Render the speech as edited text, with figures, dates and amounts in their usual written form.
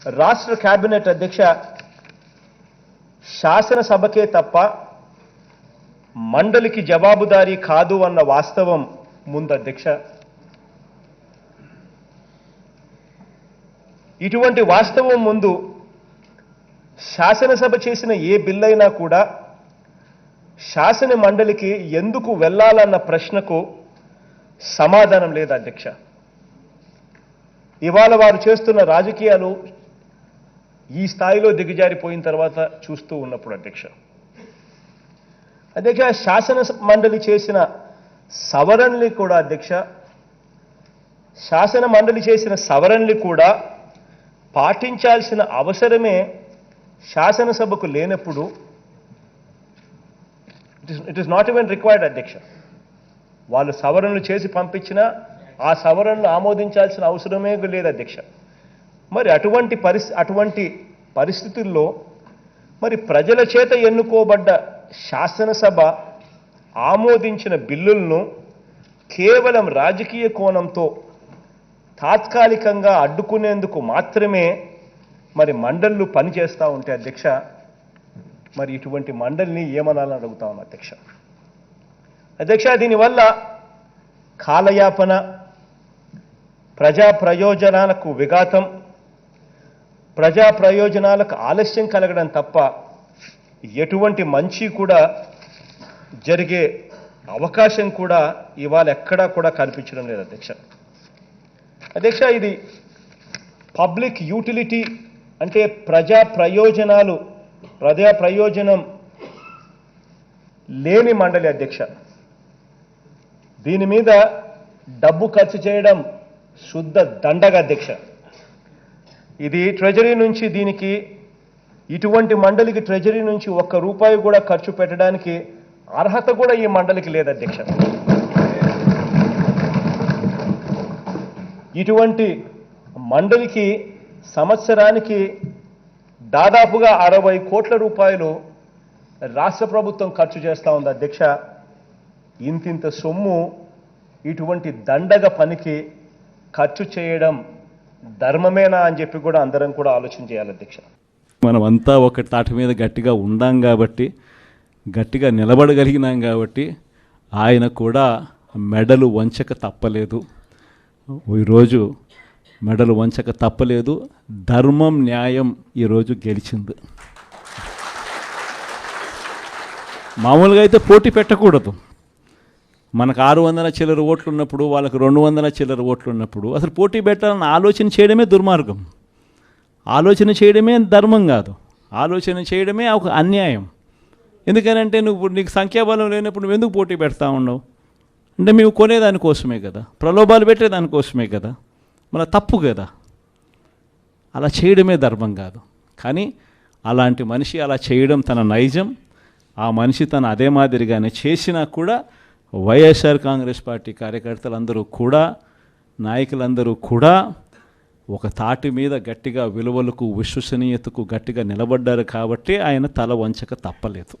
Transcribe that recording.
రాష్ట్ర కేబినెట్ అధ్యక్ష శాసనసభకే తప్ప మండలికి జవాబుదారీ కాదు అన్న వాస్తవం ముందు అధ్యక్ష. ఇటువంటి వాస్తవం ముందు శాసనసభ చేసిన ఏ బిల్ అయినా కూడా శాసన మండలికి ఎందుకు వెళ్ళాలన్న ప్రశ్నకు సమాధానం లేదు అధ్యక్ష. ఇవాళ వారు చేస్తున్న రాజకీయాలు ఈ స్థాయిలో దిగజారిపోయిన తర్వాత చూస్తూ ఉన్నప్పుడు అధ్యక్ష శాసన మండలి చేసిన సవరణలు కూడా అధ్యక్ష శాసన మండలి చేసిన సవరణలు కూడా పాటించాల్సిన అవసరమే శాసనసభకు లేనప్పుడు it is not even required అధ్యక్ష. వాళ్ళు సవరణలు చేసి పంపించినా ఆ సవరణలు ఆమోదించాల్సిన అవసరమే లేదు అధ్యక్ష. మరి అటువంటి పరిస్థితుల్లో మరి ప్రజల చేత ఎన్నుకోబడ్డ శాసనసభ ఆమోదించిన బిల్లులను కేవలం రాజకీయ కోణంతో తాత్కాలికంగా అడ్డుకునేందుకు మాత్రమే మరి మండళ్ళు పనిచేస్తూ ఉంటే అధ్యక్ష, మరి ఇటువంటి మండలిని ఏమనాలని అడుగుతా ఉన్నా అధ్యక్ష. దీనివల్ల కాలయాపన, ప్రజా ప్రయోజనాలకు విఘాతం, ప్రజా ప్రయోజనాలకు ఆలస్యం కలగడం తప్ప ఎటువంటి మంచి కూడా జరిగే అవకాశం కూడా ఇవాళ ఎక్కడా కూడా కనిపించడం లేదు అధ్యక్ష. ఇది పబ్లిక్ యూటిలిటీ అంటే ప్రజా ప్రయోజనం లేని మండలి అధ్యక్ష. దీని మీద డబ్బు ఖర్చు చేయడం శుద్ధ దండగ అధ్యక్ష. ఇది ట్రెజరీ నుంచి దీనికి ఇటువంటి మండలికి ట్రెజరీ నుంచి ఒక్క రూపాయి కూడా ఖర్చు పెట్టడానికి అర్హత కూడా ఈ మండలికి లేదు అధ్యక్ష. ఇటువంటి మండలికి సంవత్సరానికి దాదాపుగా 60 కోట్ల రూపాయలు రాష్ట్ర ప్రభుత్వం ఖర్చు చేస్తూ ఉంది అధ్యక్ష. ఇంతింత సొమ్ము ఇటువంటి దండగ పనికి ఖర్చు చేయడం ధర్మమేనా అని చెప్పి కూడా అందరం కూడా ఆలోచన చేయాలి అధ్యక్ష. మనమంతా ఒక తాటి మీద గట్టిగా ఉందాం కాబట్టి, గట్టిగా నిలబడగలిగినాం కాబట్టి ఆయన కూడా మెడలు వంచక తప్పలేదు. ఈరోజు మెడలు వంచక తప్పలేదు. ధర్మం, న్యాయం ఈరోజు గెలిచింది. మామూలుగా అయితే పోటీ పెట్టకూడదు. మనకు 600 చిల్లర ఓట్లు ఉన్నప్పుడు, వాళ్ళకు 200 చిల్లర ఓట్లు ఉన్నప్పుడు అసలు పోటీ పెట్టాలని ఆలోచన చేయడమే దుర్మార్గం. ఆలోచన చేయడమే ధర్మం కాదు, ఆలోచన చేయడమే ఒక అన్యాయం. ఎందుకనంటే నీకు సంఖ్యాబలం లేనప్పుడు నువ్వు ఎందుకు పోటీ పెడతా ఉన్నావు అంటే మేము కొనేదానికోసమే కదా, ప్రలోభాలు పెట్టేదానికోసమే కదా, మన తప్పు కదా. అలా చేయడమే ధర్మం కాదు. కానీ అలాంటి మనిషి అలా చేయడం తన నైజం. ఆ మనిషి తను అదే మాదిరిగానే చేసినా కూడా వైఎస్ఆర్ కాంగ్రెస్ పార్టీ కార్యకర్తలందరూ కూడా, నాయకులందరూ కూడా ఒక తాటి మీద గట్టిగా విలువలకు, విశ్వసనీయతకు గట్టిగా నిలబడ్డారు కాబట్టి ఆయన తల వంచక తప్పలేదు.